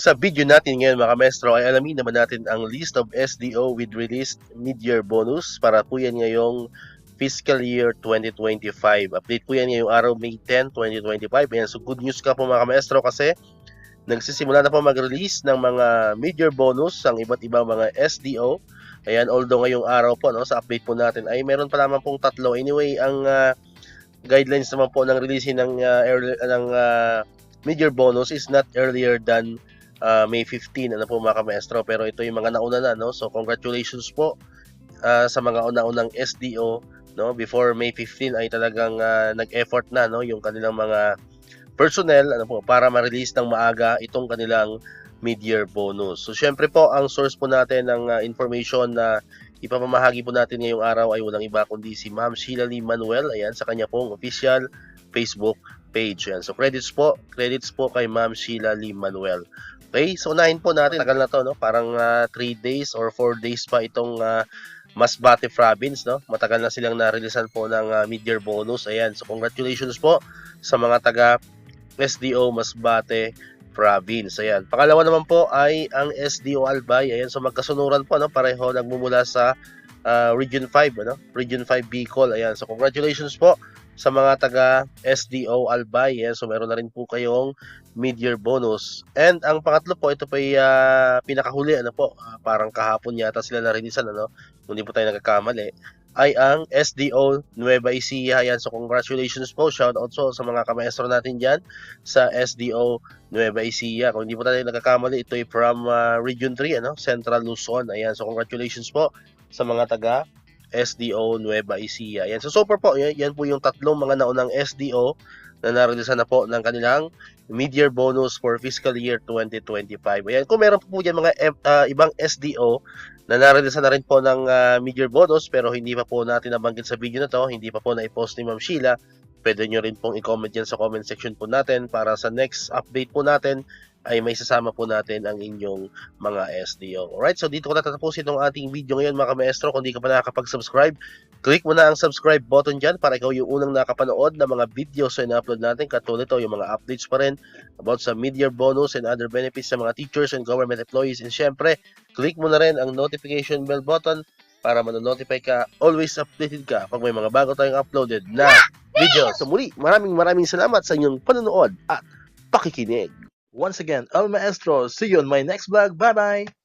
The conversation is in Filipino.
Sa video natin ngayon mga maestro ay alamin naman natin ang list of SDO with released mid-year bonus para po yan ngayong fiscal year 2025. Update po yan ngayong araw May 10, 2025. Ayan, so good news ka po mga maestro kasi nagsisimula na po mag-release ng mga mid-year bonus ang iba't ibang mga SDO. Ayan, although ngayong araw po no, sa update po natin ay meron pa lamang pong tatlo. Anyway, ang guidelines naman po ng releasing ng mid-year bonus is not earlier than May 15 ano po mga maestro, pero ito yung mga nauna na no. So congratulations po sa mga una-unang SDO no, before May 15 ay talagang nag-effort na no yung kanilang mga personnel ano po para ma-release ng maaga itong kanilang mid-year bonus. So syempre po ang source po natin ng information na ipamamahagi po natin ngayong araw ay walang iba kundi si Ma'am Sheila Lee Manuel. Ayan, sa kanya pong official Facebook page. Ayan. So credits po kay Ma'am Sheila Lee Manuel. Okay, so unahin po natin, tagal na to no, parang 3 days or 4 days pa itong Masbate province no. Matagal na silang na-releasean po ng mid-year bonus. Ayan, so congratulations po sa mga taga SDO Masbate province. Ayan. Pangalawa naman po ay ang SDO Albay. Ayan, so magkasunuran po no, pareho nagmumula sa Region 5 ano, Region 5 Bicol. Ayan, so congratulations po sa mga taga SDO Albay. Ayan, so meron na rin po kayong mid-year bonus. And ang pangatlo po, ito po ay pinakahuli ano po, parang kahapon yata sila na-releasean ano, hindi po tayo nagkakamali, ay ang SDO Nueva Ecija. Ayan, so congratulations po, shout out so sa mga kamaestro natin dyan sa SDO Nueva Ecija. Kung hindi po tayo nagkakamali, ito ay from Region 3 ano, Central Luzon. Ayan, so congratulations po sa mga taga SDO Nueva Ecija. Ayan, so far po, yan po yung tatlong mga naunang SDO na nareleasean na po ng kanilang mid-year bonus for fiscal year 2025. Ayan, kung meron po dyan mga ibang SDO na nareleasean na rin po ng mid-year bonus pero hindi pa po natin nabanggit sa video na to, hindi pa po na-post ni Ma'am Sheila, pwede nyo rin pong i-comment yan sa comment section po natin para sa next update po natin ay may sasama po natin ang inyong mga SDO. Alright, so dito ko natatapusin itong ating video ngayon mga maestro. Kung di ka pa nakakapag-subscribe, click mo na ang subscribe button dyan para ikaw yung unang nakapanood ng mga videos na in-upload natin. Katulad ito, yung mga updates pa rin about sa mid-year bonus and other benefits sa mga teachers and government employees. And syempre, click mo na rin ang notification bell button para manonotify ka, always updated ka pag may mga bago tayong uploaded na video. So muli, maraming salamat sa inyong panonood at pakikinig. Once again, El Maestro. See you on my next vlog. Bye-bye!